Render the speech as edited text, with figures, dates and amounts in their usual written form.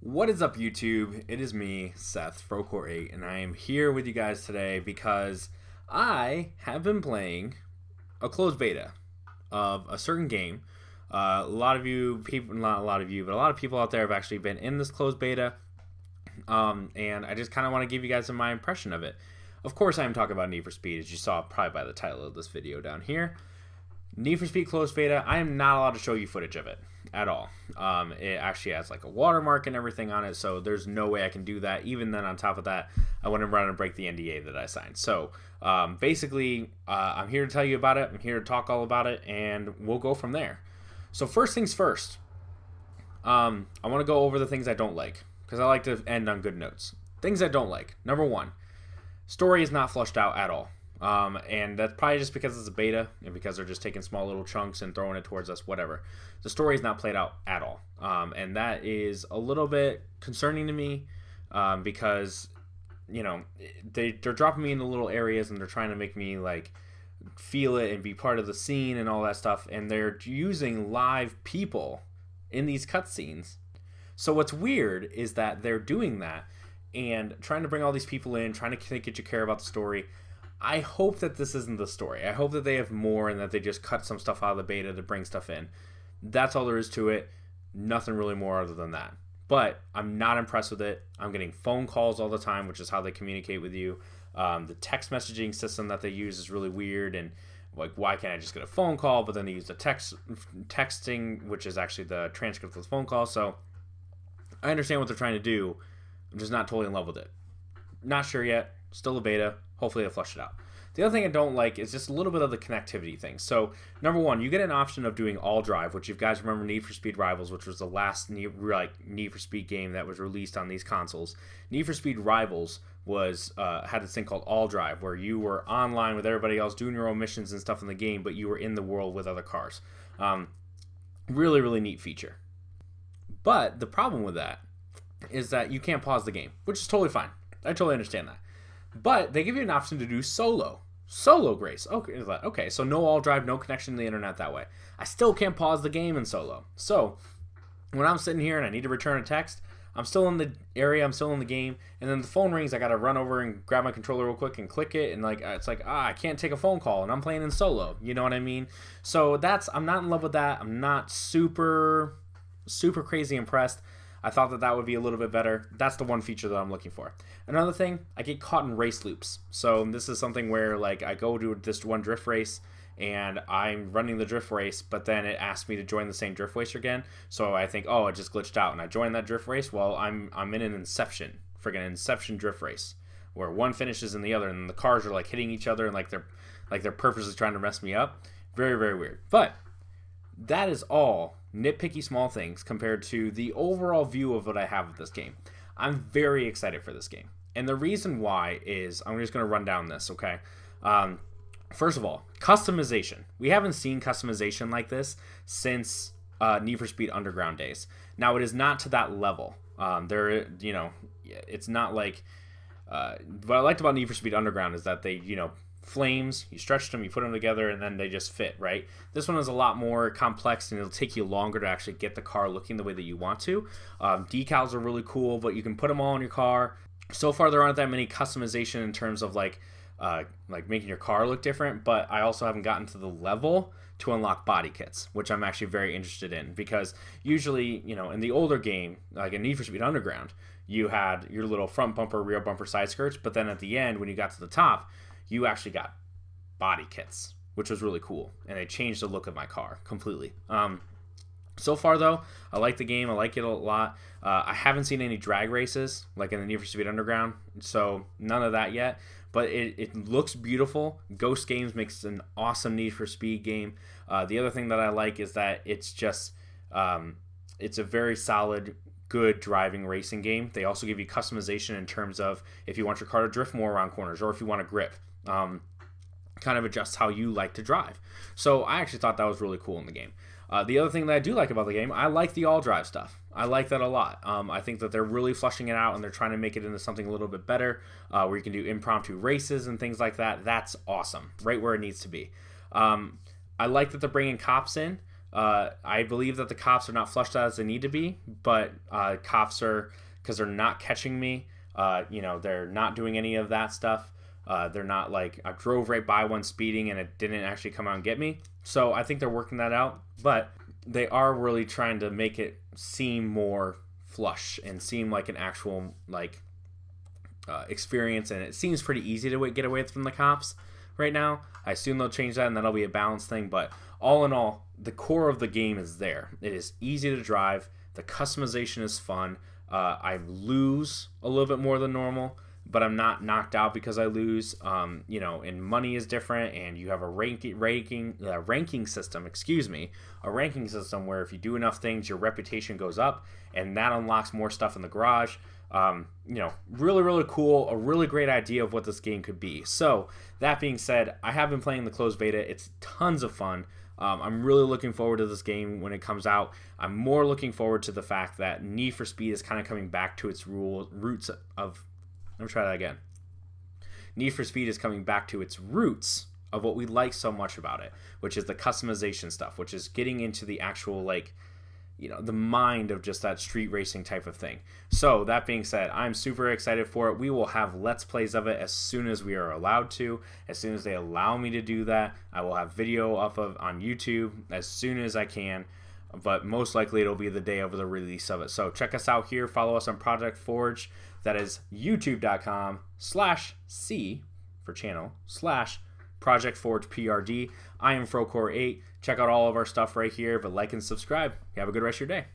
What is up, YouTube? It is me, Seth, Frocore8, and I am here with you guys today because I have been playing a closed beta of a certain game. A lot of you people, not a lot of you, but a lot of people out there have actually been in this closed beta, and I just kind of want to give you guys my impression of it. Of course, I am talking about Need for Speed, as you saw probably by the title of this video down here. Need for Speed closed beta, I am not allowed to show you footage of it at all. It actually has like a watermark and everything on it, so there's no way I can do that. Even then, on top of that, I wouldn't run and break the NDA that I signed. So basically, I'm here to tell you about it. I'm here to talk all about it, and we'll go from there. So first things first, I want to go over the things I don't like, because I like to end on good notes. Things I don't like. Number one, story is not flushed out at all. And that's probably just because it's a beta and because they're just taking small little chunks and throwing it towards us, whatever. The story is not played out at all. And that is a little bit concerning to me because, you know, they're dropping me into little areas and they're trying to make me like feel it and be part of the scene and all that stuff. And they're using live people in these cutscenes. So what's weird is that they're doing that and trying to bring all these people in, trying to get you care about the story. I hope that this isn't the story. I hope that they have more and that they just cut some stuff out of the beta to bring stuff in. That's all there is to it. Nothing really more other than that. But I'm not impressed with it. I'm getting phone calls all the time, which is how they communicate with you. The text messaging system that they use is really weird, and like, why can't I just get a phone call? But then they use the texting, which is actually the transcript of the phone call. So I understand what they're trying to do. I'm just not totally in love with it. Not sure yet. Still a beta. Hopefully they flush it out. The other thing I don't like is just a little bit of the connectivity thing. So, number one, you get an option of doing all drive, which you guys remember Need for Speed Rivals, which was the last Need for Speed game that was released on these consoles. Need for Speed Rivals was had this thing called all drive, where you were online with everybody else doing your own missions and stuff in the game, but you were in the world with other cars. Really, really neat feature. But the problem with that is that you can't pause the game, which is totally fine. I totally understand that. But they give you an option to do solo grace. Okay, so no all drive, no connection to the internet that way. I still can't pause the game in solo. So when I'm sitting here and I need to return a text, I'm still in the area, I'm still in the game, and then the phone rings, I gotta run over and grab my controller real quick and click it, and like it's like, I can't take a phone call, and I'm playing in solo. You know what I mean? So I'm not in love with that. I'm not super crazy impressed. I thought that that would be a little bit better. That's the one feature that I'm looking for. Another thing, I get caught in race loops. So this is something where like I go to this one drift race and I'm running the drift race, but then it asks me to join the same drift race again. So I think, oh, it just glitched out, and I join that drift race. Well, I'm in an friggin' Inception drift race where one finishes in the other, and the cars are like hitting each other and like they're purposely trying to mess me up. Very, very weird. But that is all nitpicky small things compared to the overall view of what I have with this game. I'm very excited for this game. And the reason why is, I'm just going to run down this, okay? First of all, customization. We haven't seen customization like this since Need for Speed Underground days. Now, it is not to that level. It's not like... what I liked about Need for Speed Underground is that they, flames, you stretch them, you put them together, and then they just fit, right? This one is a lot more complex, and it'll take you longer to actually get the car looking the way that you want to. Decals are really cool, but you can put them all in your car. So far, there aren't that many customization in terms of like making your car look different, but I also haven't gotten to the level to unlock body kits, which I'm actually very interested in, because usually, in the older game, like in Need for Speed Underground, you had your little front bumper, rear bumper, side skirts, but then at the end, when you got to the top, you actually got body kits, which was really cool, and it changed the look of my car completely. So far, though, I like the game. I like it a lot. I haven't seen any drag races like in the Need for Speed Underground, so none of that yet. But it looks beautiful. Ghost Games makes an awesome Need for Speed game. The other thing that I like is that it's just it's a very solid, good driving racing game. They also give you customization in terms of if you want your car to drift more around corners or if you want to grip. Kind of adjust how you like to drive. So I actually thought that was really cool in the game. The other thing that I do like about the game, I like the all-drive stuff. I like that a lot. I think that they're really fleshing it out and they're trying to make it into something a little bit better, where you can do impromptu races and things like that. That's awesome. Right where it needs to be. I like that they're bringing cops in. I believe that the cops are not flushed out as they need to be, but cops are, because they're not catching me. They're not doing any of that stuff. They're not like, I drove right by one speeding and it didn't actually come out and get me. So I think they're working that out, but they are really trying to make it seem more flush and seem like an actual experience. And it seems pretty easy to get away from the cops right now. I assume they'll change that and that'll be a balance thing. But all in all, the core of the game is there. It is easy to drive. The customization is fun. I lose a little bit more than normal, but I'm not knocked out because I lose. And money is different, and you have a ranking system. A ranking system where if you do enough things, your reputation goes up, and that unlocks more stuff in the garage. Really, really cool. A really great idea of what this game could be. So that being said, I have been playing the closed beta. It's tons of fun. I'm really looking forward to this game when it comes out. I'm more looking forward to the fact that Need for Speed is kind of coming back to its roots of... Let me try that again. Need for Speed is coming back to its roots of what we like so much about it, which is the customization stuff, which is getting into the actual, the mind of just that street racing type of thing. So that being said, I'm super excited for it. We will have Let's Plays of it as soon as we are allowed to. As soon as they allow me to do that, I will have video on YouTube as soon as I can. But most likely it'll be the day of the release of it. So check us out here. Follow us on Project Forge. That is youtube.com/C for channel /Project Forge PRD. I am Frocore8. Check out all of our stuff right here. But like and subscribe. You have a good rest of your day.